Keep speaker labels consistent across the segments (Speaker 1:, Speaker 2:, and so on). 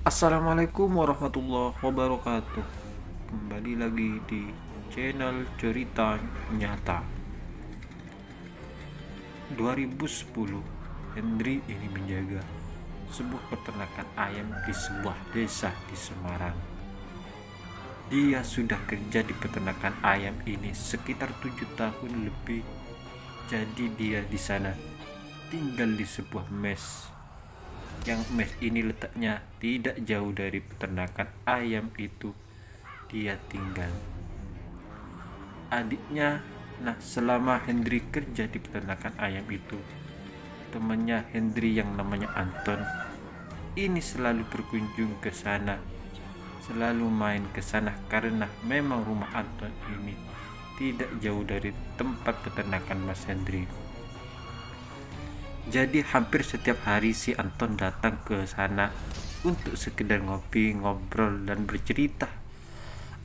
Speaker 1: Assalamualaikum warahmatullahi wabarakatuh. Kembali lagi di channel Cerita Nyata. 2010, Hendri ini menjaga sebuah peternakan ayam di sebuah desa di Semarang. Dia sudah kerja di peternakan ayam ini sekitar 7 tahun lebih. Jadi dia di sana tinggal di sebuah mes, yang mes ini letaknya tidak jauh dari peternakan ayam itu dia tinggal. Adiknya, selama Hendri kerja di peternakan ayam itu, temannya Hendri yang namanya Anton ini selalu berkunjung ke sana, selalu main ke sana karena memang rumah Anton ini tidak jauh dari tempat peternakan Mas Hendri. Jadi hampir setiap hari si Anton datang ke sana untuk sekedar ngopi, ngobrol, dan bercerita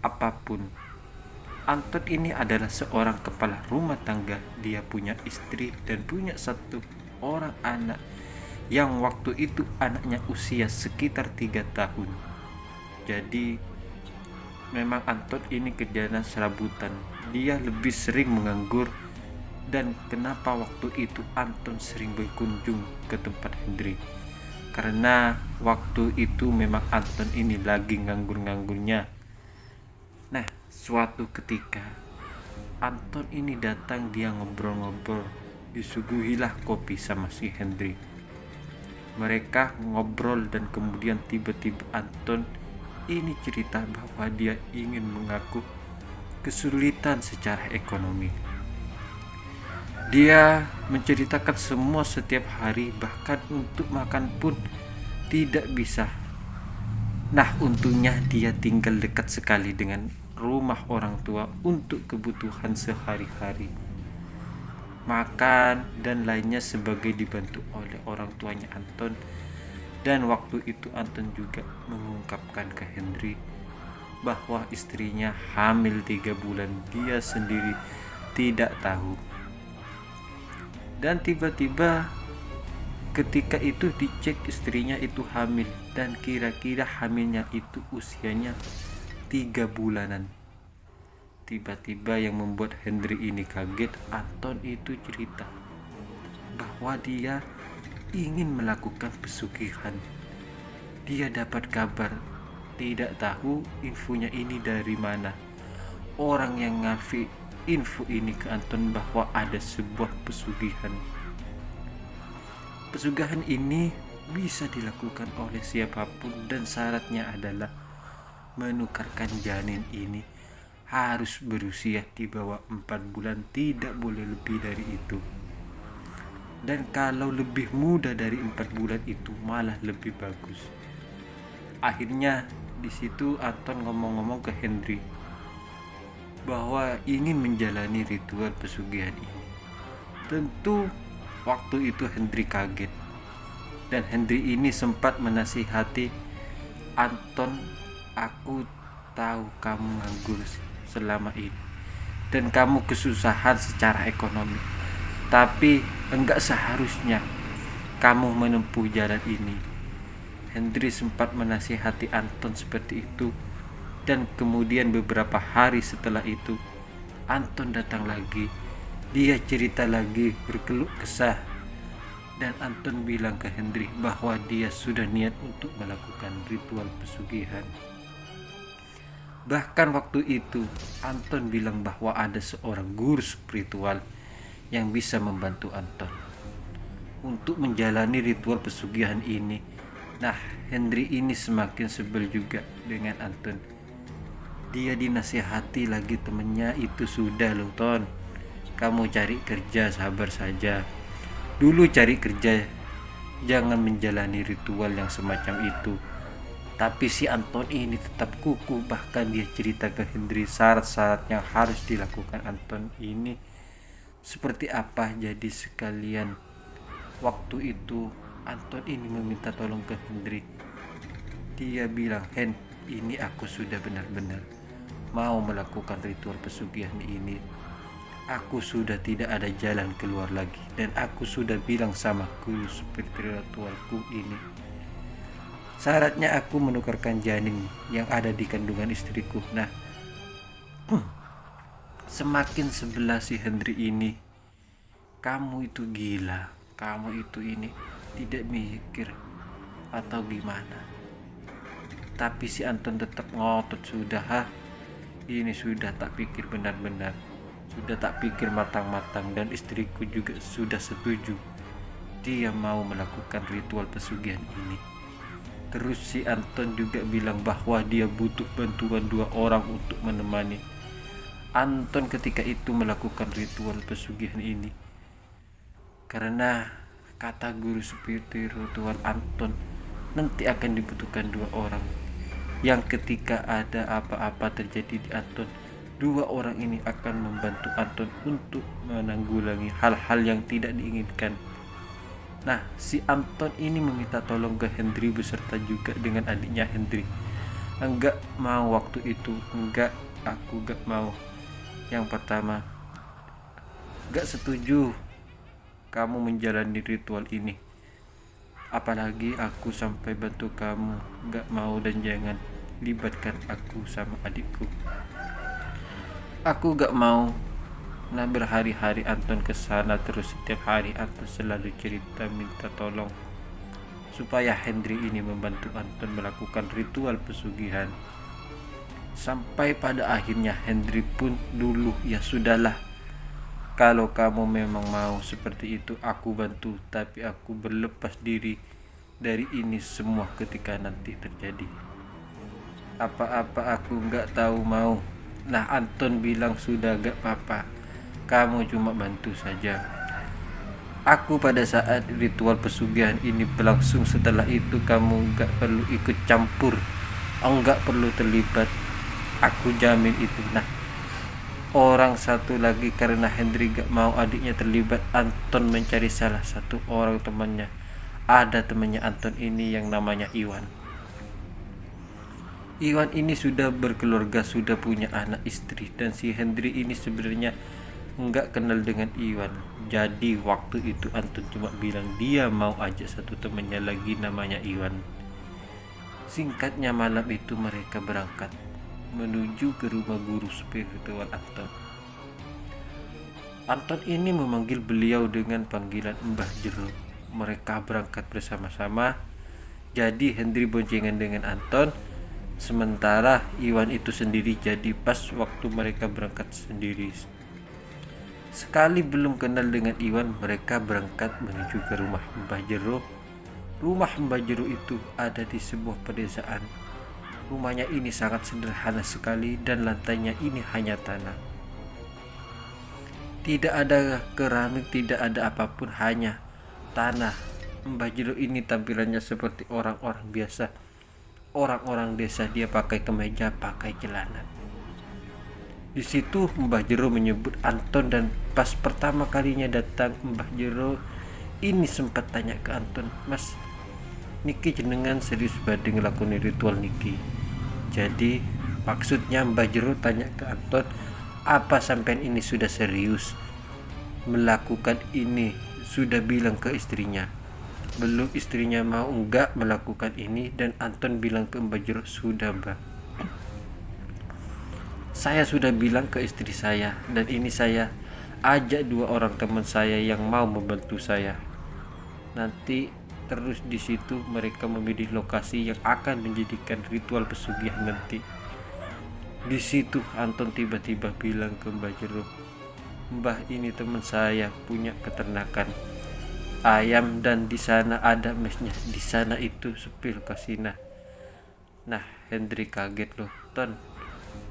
Speaker 1: apapun. Anton ini adalah seorang kepala rumah tangga. Dia punya istri dan punya satu orang anak, yang waktu itu anaknya usia sekitar 3 tahun. Jadi memang Anton ini kerjanya serabutan. Dia lebih sering menganggur. Dan kenapa waktu itu Anton sering berkunjung ke tempat Hendri? Karena waktu itu memang Anton ini lagi nganggur-nganggurnya. Suatu ketika Anton ini datang, dia ngobrol-ngobrol, disuguhilah kopi sama si Hendri. Mereka ngobrol dan kemudian tiba-tiba Anton ini cerita bahwa dia ingin mengaku kesulitan secara ekonomi. Dia menceritakan semua setiap hari, bahkan untuk makan pun tidak bisa. Untungnya dia tinggal dekat sekali dengan rumah orang tua untuk kebutuhan sehari-hari, makan dan lainnya sebagai dibantu oleh orang tuanya Anton. Dan waktu itu Anton juga mengungkapkan ke Hendri bahwa istrinya hamil 3 bulan, dia sendiri tidak tahu. Dan tiba-tiba ketika itu dicek istrinya itu hamil, dan kira-kira hamilnya itu usianya 3 bulanan. Tiba-tiba yang membuat Hendri ini kaget, Anton itu cerita bahwa dia ingin melakukan pesugihan. Dia dapat kabar, tidak tahu infonya ini dari mana. Orang yang ngasih info ini ke Anton bahwa ada sebuah pesugihan. Pesugihan ini bisa dilakukan oleh siapapun, dan syaratnya adalah menukarkan janin ini harus berusia di bawah 4 bulan, tidak boleh lebih dari itu. Dan kalau lebih muda dari 4 bulan itu malah lebih bagus. Akhirnya di situ Anton ngomong-ngomong ke Hendri bahwa ingin menjalani ritual pesugihan ini. Tentu waktu itu Hendri kaget, dan Hendri ini sempat menasihati Anton, aku tahu kamu nganggur selama ini dan kamu kesusahan secara ekonomi, tapi enggak seharusnya kamu menempuh jalan ini. Hendri sempat menasihati Anton seperti itu. Dan kemudian beberapa hari setelah itu Anton datang lagi. Dia cerita lagi, berkeluh kesah, dan Anton bilang ke Hendri bahwa dia sudah niat untuk melakukan ritual pesugihan. Bahkan waktu itu Anton bilang bahwa ada seorang guru spiritual yang bisa membantu Anton untuk menjalani ritual pesugihan ini. Hendri ini semakin sebel juga dengan Anton. Dia dinasihati lagi temennya, itu sudah loh Ton, kamu cari kerja, sabar saja dulu, cari kerja, jangan menjalani ritual yang semacam itu. Tapi si Anton ini tetap kukuh. Bahkan dia cerita ke Hendri syarat-syarat yang harus dilakukan Anton ini seperti apa. Jadi sekalian waktu itu Anton ini meminta tolong ke Hendri. Dia bilang, Hen, ini aku sudah benar-benar mau melakukan ritual pesugihan ini. Aku sudah tidak ada jalan keluar lagi, dan aku sudah bilang sama guru spiritualku ini Syaratnya aku menukarkan janin yang ada di kandungan istriku. Nah, semakin sebelah si Hendri ini, kamu itu gila, kamu itu ini tidak mikir atau gimana. Tapi si Anton tetap ngotot, sudah ini sudah tak pikir benar-benar, sudah tak pikir matang-matang, dan istriku juga sudah setuju. Dia mau melakukan ritual pesugihan ini. Terus si Anton juga bilang bahwa dia butuh bantuan 2 orang untuk menemani Anton ketika itu melakukan ritual pesugihan ini. Karena kata guru spiritual Anton, nanti akan dibutuhkan 2 orang yang ketika ada apa-apa terjadi di Anton, 2 orang ini akan membantu Anton untuk menanggulangi hal-hal yang tidak diinginkan. Nah, si Anton ini meminta tolong ke Hendri beserta juga dengan adiknya Hendri. Enggak mau waktu itu, aku enggak mau. Yang pertama, enggak setuju kamu menjalani ritual ini. Apalagi aku sampai bantu kamu, enggak mau, dan jangan libatkan aku sama adikku. Aku enggak mau. Nah, berhari-hari Anton kesana terus. Setiap hari Anton selalu cerita minta tolong supaya Hendri ini membantu Anton melakukan ritual pesugihan. Sampai pada akhirnya Hendri pun dulu, ya sudahlah, kalau kamu memang mau seperti itu aku bantu, tapi aku berlepas diri dari ini semua ketika nanti terjadi apa-apa, aku nggak tahu mau. Nah, Anton bilang sudah gak apa-apa, kamu cuma bantu saja. Aku pada saat ritual pesugihan ini berlangsung, setelah itu kamu gak perlu ikut campur, enggak perlu terlibat, aku jamin itu. Nah, orang satu lagi, karena Hendri gak mau adiknya terlibat, Anton mencari salah satu orang temannya. Ada temannya Anton ini yang namanya Iwan. Iwan ini sudah berkeluarga, sudah punya anak istri, dan si Hendri ini sebenarnya enggak kenal dengan Iwan. Jadi waktu itu Anton cuma bilang dia mau ajak satu temannya lagi namanya Iwan. Singkatnya, malam itu mereka berangkat menuju ke rumah guru spiritual Anton. Anton ini memanggil beliau dengan panggilan Mbah Jero. Mereka berangkat bersama-sama. Jadi Hendri boncengan dengan Anton, sementara Iwan itu sendiri. Jadi pas waktu mereka berangkat sendiri, sekali belum kenal dengan Iwan, mereka berangkat menuju ke rumah Mbah Jero. Rumah Mbah Jero itu ada di sebuah pedesaan. Rumahnya ini sangat sederhana sekali dan lantainya ini hanya tanah. Tidak ada keramik, tidak ada apapun, hanya tanah. Mbah Jero ini tampilannya seperti orang-orang biasa, orang-orang desa. Dia pakai kemeja, pakai celana. Di situ Mbah Jero menyebut Anton, dan pas pertama kalinya datang Mbah Jero ini sempat tanya ke Anton, "Mas, niki jenengan serius badhe nglakoni ritual niki?" Jadi maksudnya Mbah Jero tanya ke Anton, apa sampean ini sudah serius melakukan ini? Sudah bilang ke istrinya? Belum. Istrinya mau enggak melakukan ini, dan Anton bilang ke Mbah Jero, "Sudah, Mbah. Saya sudah bilang ke istri saya, dan ini saya ajak 2 orang teman saya yang mau membantu saya. Nanti terus di situ mereka memilih lokasi yang akan menjadikan ritual pesugihan nanti." Di situ Anton tiba-tiba bilang ke Mbah Jero, "Mbah, ini teman saya punya peternakan ayam, dan di sana ada mesnya. Di sana itu sepi lokasinya." Nah, Hendri kaget, "Loh, Ton,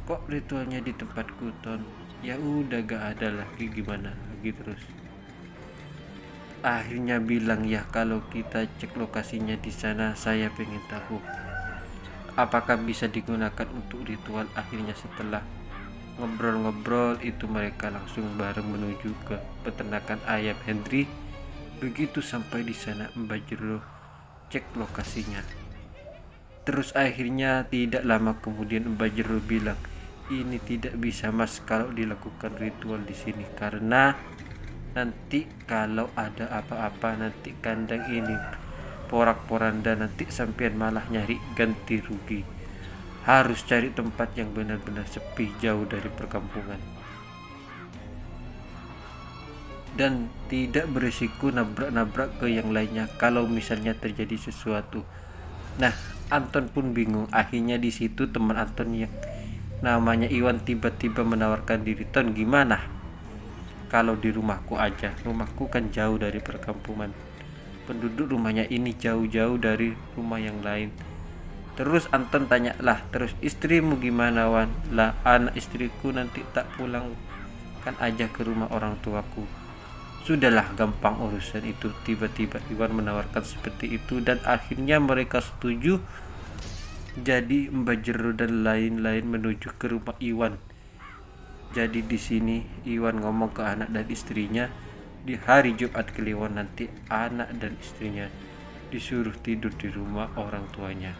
Speaker 1: kok ritualnya di tempatku, Ton?" "Ya udah, gak ada lagi, gimana lagi?" Terus akhirnya bilang, "Ya kalau kita cek lokasinya di sana, saya pengen tahu apakah bisa digunakan untuk ritual." Akhirnya setelah ngobrol-ngobrol itu mereka langsung bareng menuju ke peternakan ayam Hendri. Begitu sampai di sana, Mbah Jero cek lokasinya. Terus akhirnya tidak lama kemudian Mbah Jero bilang, "Ini tidak bisa, Mas, kalau dilakukan ritual di sini, karena nanti kalau ada apa-apa, nanti kandang ini porak-poranda, nanti sampean malah nyari ganti rugi. Harus cari tempat yang benar-benar sepi, jauh dari perkampungan, dan tidak berisiko nabrak-nabrak ke yang lainnya kalau misalnya terjadi sesuatu. Nah, Anton pun bingung. Akhirnya di situ teman Anton yang namanya Iwan tiba-tiba menawarkan diri. "Ton, gimana kalau di rumahku aja? Rumahku kan jauh dari perkampungan. Penduduk rumahnya ini jauh-jauh dari rumah yang lain." Terus Anton tanya, "Lah, terus istrimu gimana, Wan?" "Lah, anak istriku nanti tak pulang kan aja ke rumah orang tuaku." "Sudahlah, gampang urusan itu." Tiba-tiba Iwan menawarkan seperti itu, dan akhirnya mereka setuju. Jadi Mbak Jero dan lain-lain menuju ke rumah Iwan. Jadi di sini Iwan ngomong ke anak dan istrinya, di hari Jumat Kliwon nanti anak dan istrinya disuruh tidur di rumah orang tuanya.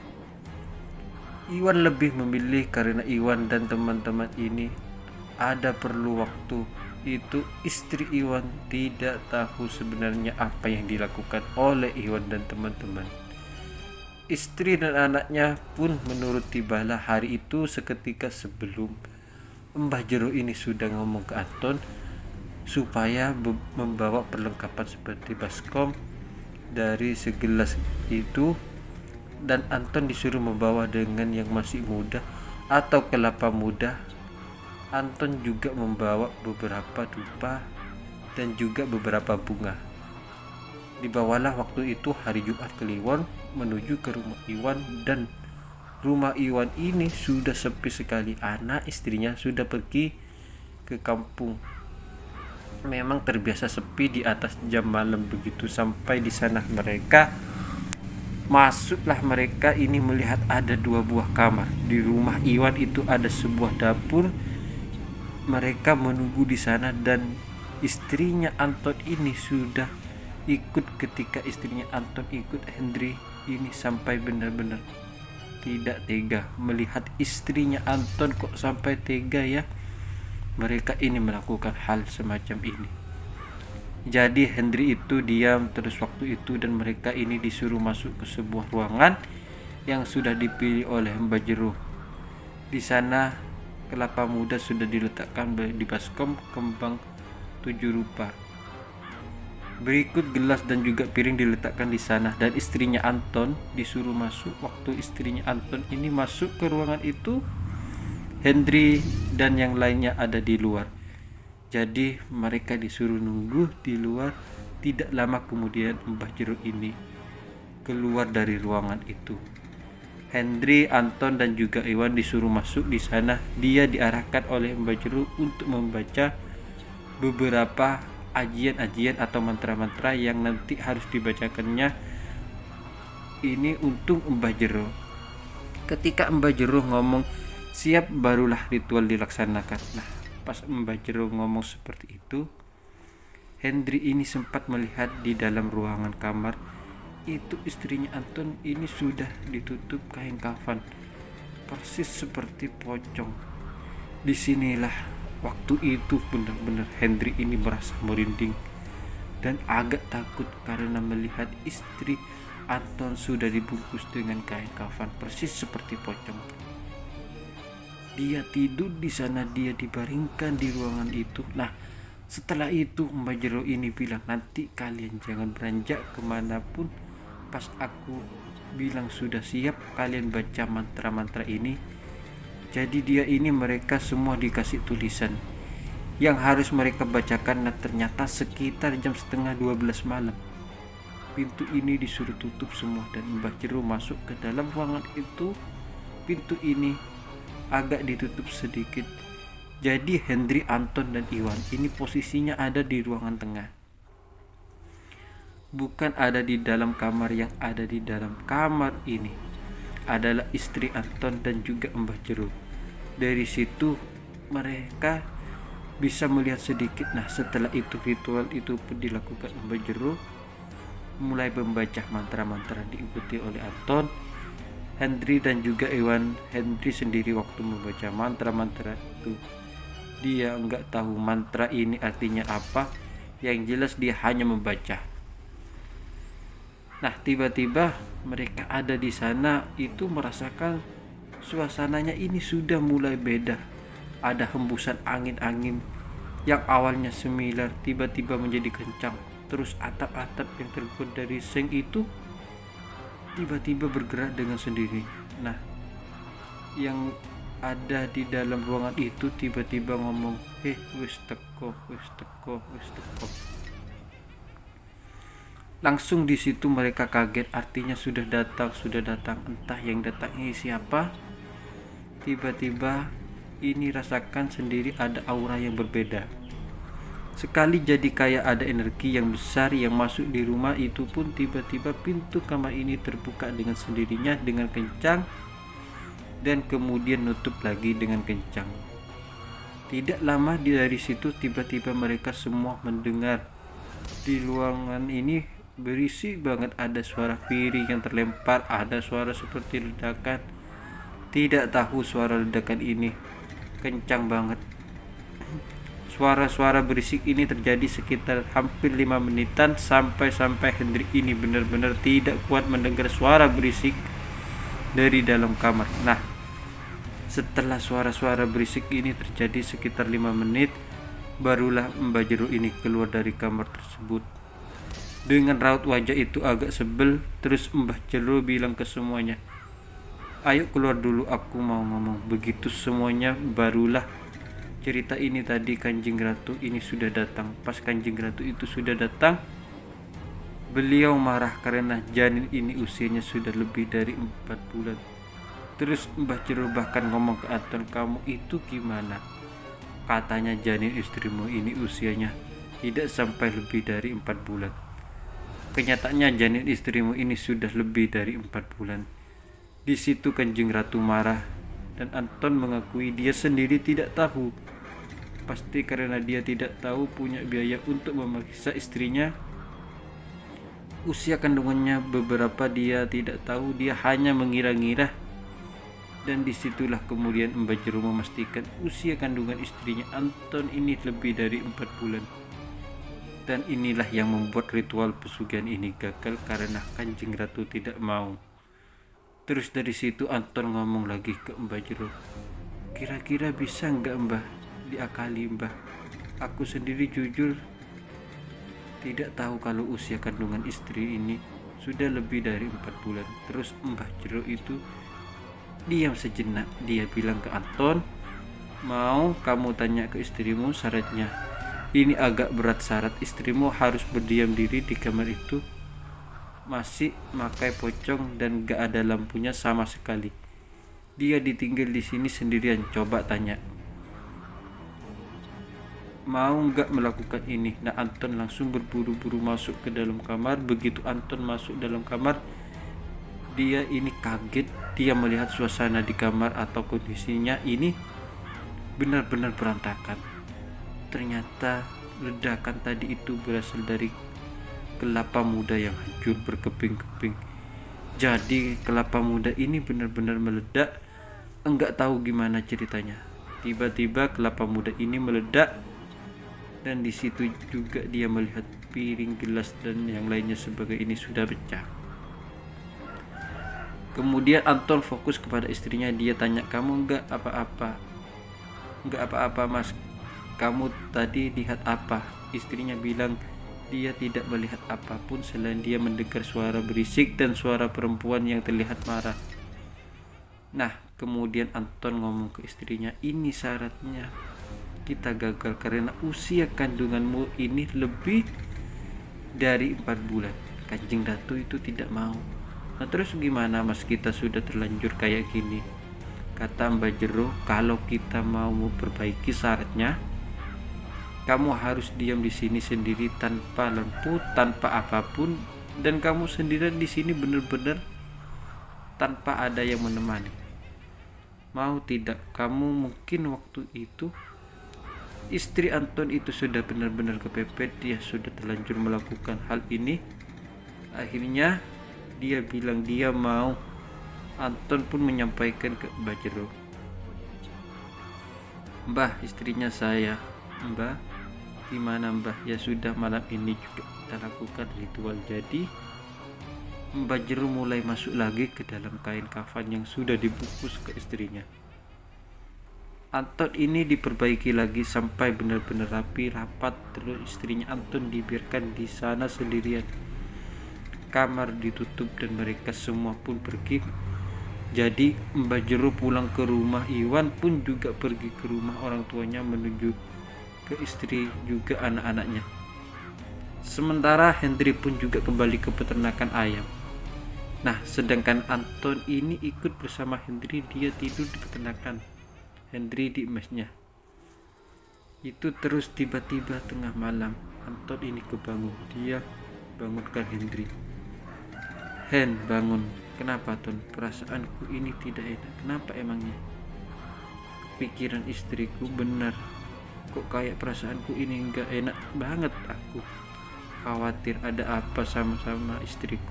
Speaker 1: Iwan lebih memilih karena Iwan dan teman-teman ini ada perlu waktu. Itu istri Iwan tidak tahu sebenarnya apa yang dilakukan oleh Iwan dan teman-teman. Istri dan anaknya pun menuruti bala. Hari itu seketika sebelum Mbah Jero ini sudah ngomong ke Anton supaya membawa perlengkapan seperti baskom dari segelas itu, dan Anton disuruh membawa dengan yang masih muda atau kelapa muda. Anton juga membawa beberapa dupa dan juga beberapa bunga. Dibawalah waktu itu hari Jumat Kliwon menuju ke rumah Iwan, dan rumah Iwan ini sudah sepi sekali. Anak istrinya sudah pergi ke kampung. Memang terbiasa sepi di atas jam malam begitu. Sampai di sana masuklah mereka ini melihat ada 2 buah kamar. Di rumah Iwan itu ada sebuah dapur. Mereka menunggu di sana, dan istrinya Anton ini sudah ikut. Ketika istrinya Anton ikut, Hendri ini sampai benar-benar tidak tega melihat istrinya Anton. Kok sampai tega ya mereka ini melakukan hal semacam ini. Jadi Hendri itu diam terus waktu itu, dan mereka ini disuruh masuk ke sebuah ruangan yang sudah dipilih oleh Mbak Jero. Di sana kelapa muda sudah diletakkan di baskom kembang 7 rupa. Berikut gelas dan juga piring diletakkan di sana, dan istrinya Anton disuruh masuk. Waktu istrinya Anton ini masuk ke ruangan itu, Hendri dan yang lainnya ada di luar. Jadi mereka disuruh nunggu di luar. Tidak lama kemudian Mbah Jero ini keluar dari ruangan itu. Hendri, Anton dan juga Iwan disuruh masuk di sana. Dia diarahkan oleh Mbah Jero untuk membaca beberapa ajian-ajian atau mantra-mantra yang nanti harus dibacakannya ini untuk Mbah Jero. Ketika Mbah Jero ngomong siap, barulah ritual dilaksanakan. Nah, pas Mbah Jero ngomong seperti itu, Hendri ini sempat melihat di dalam ruangan kamar itu istrinya Anton ini sudah ditutup kain kafan persis seperti pocong. Disinilah waktu itu benar-benar Hendri ini merasa merinding dan agak takut karena melihat istri Anton sudah dibungkus dengan kain kafan persis seperti pocong. Dia tidur di sana, dia dibaringkan di ruangan itu. Nah, setelah itu Mbak Jero ini bilang, nanti kalian jangan beranjak kemanapun. Pas aku bilang sudah siap, kalian baca mantra-mantra ini. Jadi dia ini mereka semua dikasih tulisan yang harus mereka bacakan. Nah, ternyata sekitar jam setengah 12 malam pintu ini disuruh tutup semua, dan Mbak Jero masuk ke dalam ruangan itu. Pintu ini agak ditutup sedikit. Jadi Hendri, Anton dan Iwan ini posisinya ada di ruangan tengah, bukan ada di dalam kamar. Yang ada di dalam kamar ini adalah istri Anton dan juga Mbah Jero. Dari situ mereka bisa melihat sedikit. Nah, setelah itu ritual itu pun dilakukan. Mbah Jero mulai membaca mantra-mantra diikuti oleh Anton, Hendri dan juga Iwan. Hendri sendiri waktu membaca mantra-mantra itu dia enggak tahu mantra ini artinya apa. Yang jelas dia hanya membaca. Nah, tiba-tiba mereka ada di sana itu merasakan suasananya ini sudah mulai beda. Ada hembusan angin-angin yang awalnya semilar tiba-tiba menjadi kencang. Terus atap-atap yang terbuat dari seng itu tiba-tiba bergerak dengan sendiri. Nah, yang ada di dalam ruangan itu tiba-tiba ngomong, wis teko, wis teko, wis teko. Langsung di situ mereka kaget, artinya sudah datang. Entah yang datang ini siapa. Tiba-tiba ini rasakan sendiri ada aura yang berbeda. Sekali jadi kayak ada energi yang besar yang masuk di rumah itu pun tiba-tiba pintu kamar ini terbuka dengan sendirinya dengan kencang dan kemudian nutup lagi dengan kencang. Tidak lama dari situ tiba-tiba mereka semua mendengar di ruangan ini berisik banget, ada suara piring yang terlempar, ada suara seperti ledakan. Tidak tahu suara ledakan ini kencang banget. Suara-suara berisik ini terjadi sekitar hampir 5 menitan sampai Hendrik ini benar-benar tidak kuat mendengar suara berisik dari dalam kamar. Nah, setelah suara-suara berisik ini terjadi sekitar 5 menit, barulah Mbak Jero ini keluar dari kamar tersebut. Dengan raut wajah itu agak sebel, terus Mbah Jero bilang ke semuanya, "Ayo keluar dulu, aku mau ngomong." Begitu semuanya barulah cerita ini tadi Kanjeng Ratu ini sudah datang. Pas Kanjeng Ratu itu sudah datang, beliau marah karena janin ini usianya sudah lebih dari 4 bulan. Terus Mbah Jero bahkan ngomong ke Anton, "Kamu itu gimana? Katanya janin istrimu ini usianya tidak sampai lebih dari 4 bulan. Kenyataannya janin istrimu ini sudah lebih dari 4 bulan." Di situ Kanjeng Ratu marah dan Anton mengakui dia sendiri tidak tahu. Pasti karena dia tidak tahu punya biaya untuk memeriksa istrinya. Usia kandungannya beberapa dia tidak tahu, dia hanya mengira-ngira. Dan disitulah kemudian Mbak Jero memastikan usia kandungan istrinya Anton ini lebih dari 4 bulan. Dan inilah yang membuat ritual pesugihan ini gagal karena Kanjeng Ratu tidak mau. Terus dari situ Anton ngomong lagi ke Mbak Jero, "Kira-kira bisa nggak Mbah diakali Mbah? Aku sendiri jujur tidak tahu kalau usia kandungan istri ini sudah lebih dari 4 bulan." Terus Mbah Jero itu diam sejenak. Dia bilang ke Anton, "Mau kamu tanya ke istrimu syaratnya. Ini agak berat syarat, istrimu harus berdiam diri di kamar itu, masih pakai pocong dan gak ada lampunya sama sekali. Dia ditinggal di sini sendirian. Coba tanya, mau gak melakukan ini?" Nah, Anton langsung berburu-buru masuk ke dalam kamar. Begitu Anton masuk dalam kamar, dia ini kaget. Dia melihat suasana di kamar atau kondisinya ini benar-benar berantakan. Ternyata ledakan tadi itu berasal dari kelapa muda yang hancur berkeping-keping. Jadi kelapa muda ini benar-benar meledak. Enggak tahu gimana ceritanya. Tiba-tiba kelapa muda ini meledak dan di situ juga dia melihat piring, gelas dan yang lainnya sebagai ini sudah pecah. Kemudian Anton fokus kepada istrinya. Dia tanya, "Kamu enggak apa-apa?" "Enggak apa-apa Mas. Kamu tadi lihat apa?" Istrinya bilang dia tidak melihat apapun selain dia mendengar suara berisik dan suara perempuan yang terlihat marah. Nah, kemudian Anton ngomong ke istrinya, "Ini syaratnya kita gagal karena usia kandunganmu ini lebih dari 4 bulan. Kanjeng Ratu itu tidak mau." "Nah terus gimana Mas, kita sudah terlanjur kayak gini?" Kata Mbak Jero, "Kalau kita mau memperbaiki syaratnya, kamu harus diam di sini sendiri tanpa lampu, tanpa apapun, dan kamu sendirian di sini benar-benar tanpa ada yang menemani. Mau tidak?" Kamu mungkin waktu itu istri Anton itu sudah benar-benar kepepet, dia sudah terlanjur melakukan hal ini. Akhirnya dia bilang dia mau. Anton pun menyampaikan ke Mbak Jero, "Mbah, istrinya saya." "Mbah, gimana Mbah?" "Ya sudah, malam ini juga kita lakukan ritual. Jadi Mbak Jero mulai masuk lagi ke dalam kain kafan yang sudah dibungkus ke istrinya. Anton ini diperbaiki lagi sampai benar-benar rapi, rapat. Terus istrinya Anton dibiarkan di sana sendirian. Kamar ditutup dan mereka semua pun pergi. Jadi Mbak Jero pulang ke rumah. Iwan pun juga pergi ke rumah orang tuanya menuju ke istri juga anak-anaknya. Sementara Hendri pun juga kembali ke peternakan ayam. Nah, sedangkan Anton ini ikut bersama Hendri. Dia tidur di peternakan, Hendri di mesnya. Itu terus tiba-tiba tengah malam Anton ini kebangun. Dia bangunkan Hendri. Hen, bangun. Kenapa, Ton? Perasaanku ini tidak enak. Kenapa emangnya? Pikiran istriku benar. Kok kayak perasaanku ini enggak enak banget. Aku khawatir ada apa sama istriku.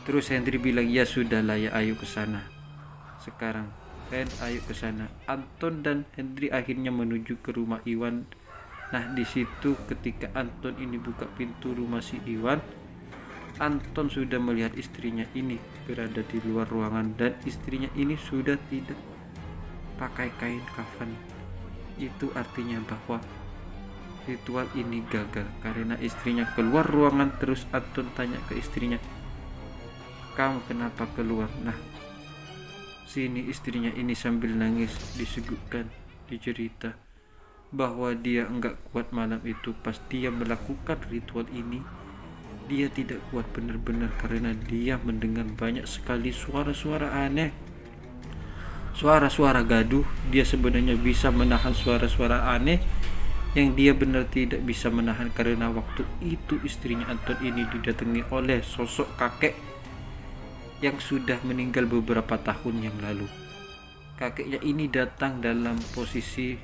Speaker 1: Terus Hendri bilang, ya sudahlah ya, ayo ke sana. Sekarang, Hen, ayo ke sana. Anton dan Hendri akhirnya menuju ke rumah Iwan. Nah, di situ ketika Anton ini buka pintu rumah si Iwan, Anton sudah melihat istrinya ini berada di luar ruangan dan istrinya ini sudah tidak pakai kain kafan. Itu artinya bahwa ritual ini gagal karena istrinya keluar ruangan. Terus Anton tanya ke istrinya, kamu kenapa keluar? Nah, sini istrinya ini sambil nangis disebutkan, dicerita bahwa dia enggak kuat malam itu pas dia melakukan ritual ini. Dia tidak kuat benar-benar karena dia mendengar banyak sekali suara-suara aneh, suara-suara gaduh. Dia sebenarnya bisa menahan suara-suara aneh yang dia benar tidak bisa menahan karena waktu itu istrinya Anton ini didatangi oleh sosok kakek yang sudah meninggal beberapa tahun yang lalu. Kakeknya ini datang dalam posisi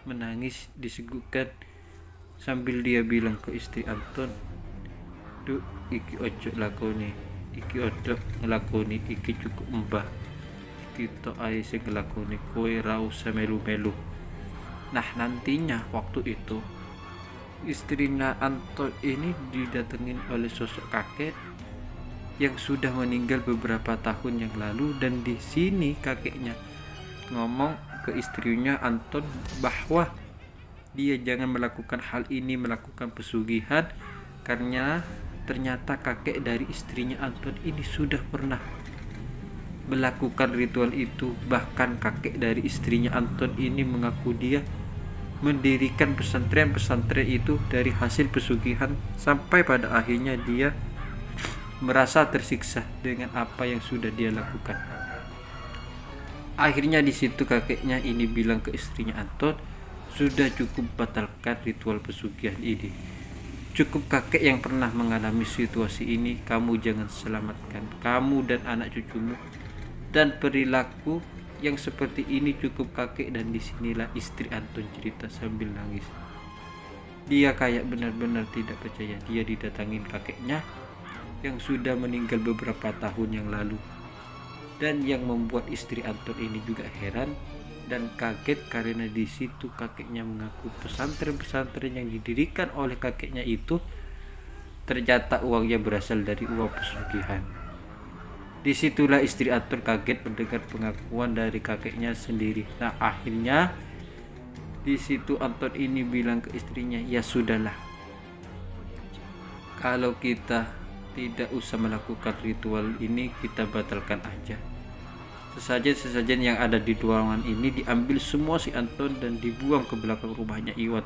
Speaker 1: menangis disebutkan sambil dia bilang ke istri Anton, "Duk, iki ojo lakoni, iki ojo ngelakoni, iki cukup mbah. Iki tok ae sing ngelakoni, kowe ra usah melu-melu." Nah, nantinya waktu itu istrinya Anton ini didatengin oleh sosok kakek yang sudah meninggal beberapa tahun yang lalu. Dan di sini kakeknya ngomong ke istrinya Anton bahwa dia jangan melakukan hal ini, melakukan pesugihan, karena ternyata kakek dari istrinya Anton ini sudah pernah melakukan ritual itu. Bahkan kakek dari istrinya Anton ini mengaku dia mendirikan pesantren-pesantren itu dari hasil pesugihan, sampai pada akhirnya dia merasa tersiksa dengan apa yang sudah dia lakukan. Akhirnya di situ kakeknya ini bilang ke istrinya Anton, sudah cukup batalkan ritual pesugihan ini. Cukup kakek yang pernah mengalami situasi ini, kamu jangan selamatkan kamu dan anak cucumu. Dan perilaku yang seperti ini cukup kakek. Dan disinilah istri Anton cerita sambil nangis. Dia kayak benar-benar tidak percaya. Dia didatangin kakeknya yang sudah meninggal beberapa tahun yang lalu. Dan yang membuat istri Anton ini juga heran dan kaget karena di situ kakeknya mengaku pesantren-pesantren yang didirikan oleh kakeknya itu ternyata uangnya berasal dari uang pesugihan. Disitulah istri Anton kaget mendengar pengakuan dari kakeknya sendiri. Nah, akhirnya di situ Anton ini bilang ke istrinya, ya sudahlah, kalau kita tidak usah melakukan ritual ini, kita batalkan aja. Sesajen-sesajen yang ada di ruangan ini diambil semua si Anton dan dibuang ke belakang rumahnya Iwan.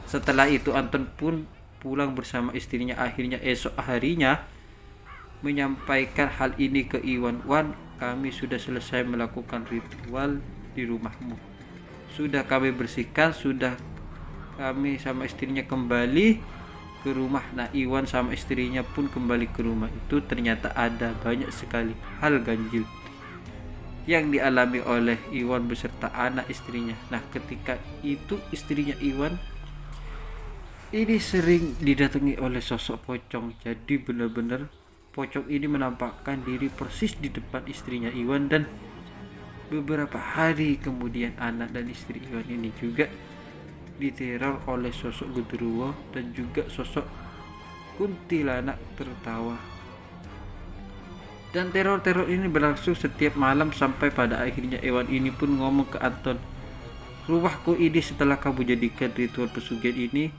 Speaker 1: Setelah itu Anton pun pulang bersama istrinya. Akhirnya esok harinya menyampaikan hal ini ke Iwan. Wan, kami sudah selesai melakukan ritual di rumahmu. Sudah kami bersihkan, sudah kami sama istrinya kembali ke rumah. Nah, Iwan sama istrinya pun kembali ke rumah itu. Ternyata ada banyak sekali hal ganjil yang dialami oleh Iwan beserta anak istrinya. Nah, ketika itu istrinya Iwan ini sering didatangi oleh sosok pocong. Jadi benar-benar pocong ini menampakkan diri persis di depan istrinya Iwan. Dan beberapa hari kemudian anak dan istri Iwan ini juga diteror oleh sosok genderuwo dan juga sosok kuntilanak tertawa Dan teror-teror ini berlangsung setiap malam sampai pada akhirnya Iwan ini pun ngomong ke Anton, rumahku ini setelah kamu jadikan ritual pesugihan ini,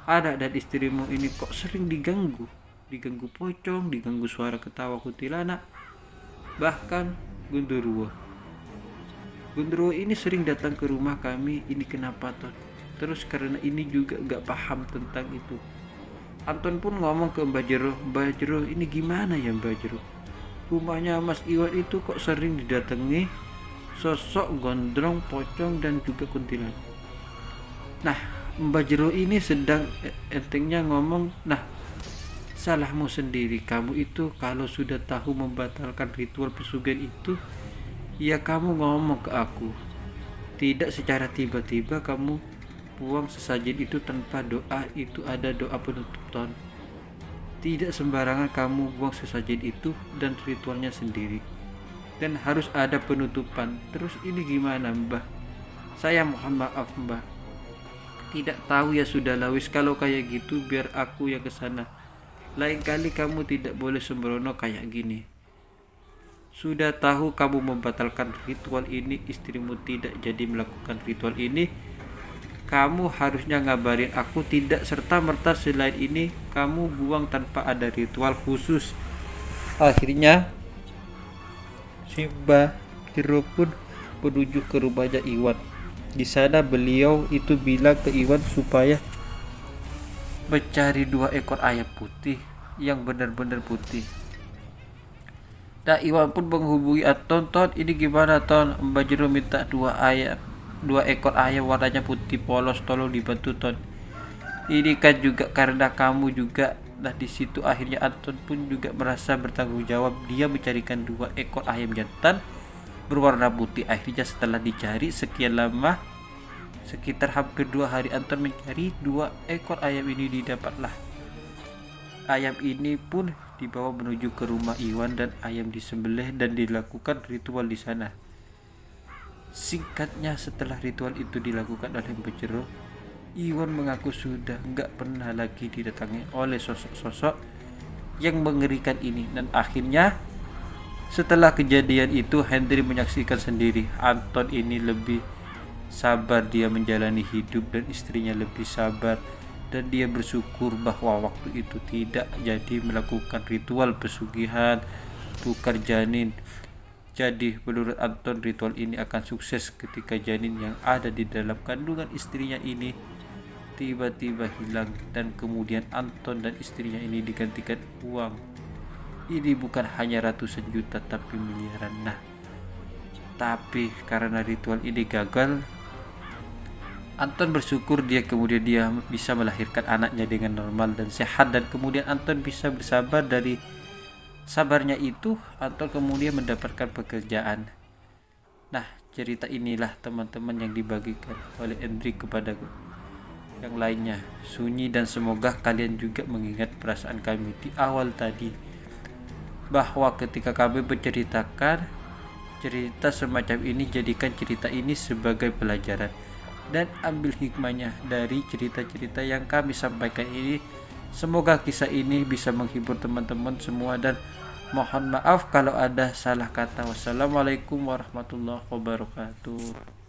Speaker 1: anak dan istrimu ini kok sering diganggu pocong, diganggu suara ketawa kuntilanak, bahkan Gundurwo ini sering datang ke rumah kami. Ini kenapa, Ton? Terus karena ini juga gak paham tentang itu. Anton pun ngomong ke Mbak Jero, ini gimana ya Mbak Jero? Rumahnya Mas Iwan itu kok sering didatangi sosok gondrong, pocong, dan juga kuntilanak. Nah, Mbak Jero ini sedang entengnya ngomong, nah salahmu sendiri. Kamu itu kalau sudah tahu membatalkan ritual pesugihan itu, ya kamu ngomong ke aku. Tidak secara tiba-tiba kamu buang sesajen itu tanpa doa. Itu ada doa penutup, Ton. Tidak sembarangan kamu buang sesajen itu dan ritualnya sendiri, dan harus ada penutupan. Terus ini gimana, Mbah? Saya mohon maaf, Mbah. Tidak tahu ya, sudah lawis. Kalau kayak gitu biar aku yang kesana. Lain kali kamu tidak boleh sembrono kayak gini. Sudah tahu kamu membatalkan ritual ini, istrimu tidak jadi melakukan ritual ini, kamu harusnya ngabarin aku. Tidak serta-merta selain ini kamu buang tanpa ada ritual khusus. Akhirnya si Mbah Jero pun menuju ke rumahnya Iwan. Di sana beliau itu bilang ke Iwan supaya mencari 2 ekor ayam putih yang benar-benar putih. Nah, Iwan pun menghubungi Anton, Ton, ini gimana, Ton? Mbak Jero minta 2 ekor ayam warnanya putih polos, tolong dibantu, Ton. Ini kan juga karena kamu juga. Nah, di situ akhirnya Anton pun juga merasa bertanggung jawab. Dia mencarikan 2 ekor ayam jantan berwarna putih. Akhirnya setelah dicari sekian lama, sekitar hampir 2 hari Anton mencari 2 ekor ayam ini, didapatlah. Ayam ini pun dibawa menuju ke rumah Iwan dan ayam disembelih dan dilakukan ritual di sana. Singkatnya, setelah ritual itu dilakukan oleh Mbak Jero, Iwan mengaku sudah nggak pernah lagi didatangi oleh sosok-sosok yang mengerikan ini. Dan akhirnya setelah kejadian itu, Hendri menyaksikan sendiri Anton ini lebih sabar dia menjalani hidup dan istrinya lebih sabar, dan dia bersyukur bahwa waktu itu tidak jadi melakukan ritual pesugihan tukar janin. Jadi menurut Anton, ritual ini akan sukses ketika janin yang ada di dalam kandungan istrinya ini tiba-tiba hilang, dan kemudian Anton dan istrinya ini digantikan uang. Ini bukan hanya ratusan juta tapi miliaran. Nah, tapi karena ritual ini gagal, Anton bersyukur dia bisa melahirkan anaknya dengan normal dan sehat, dan kemudian Anton bisa bersabar. Dari sabarnya itu, Anton kemudian mendapatkan pekerjaan. Nah, cerita inilah teman-teman yang dibagikan oleh Hendrik kepada yang lainnya. Sunyi, dan semoga kalian juga mengingat perasaan kami di awal tadi, bahwa ketika kami menceritakan cerita semacam ini, jadikan cerita ini sebagai pelajaran dan ambil hikmahnya dari cerita-cerita yang kami sampaikan ini. Semoga kisah ini bisa menghibur teman-teman semua, dan mohon maaf kalau ada salah kata. Wassalamualaikum warahmatullahi wabarakatuh.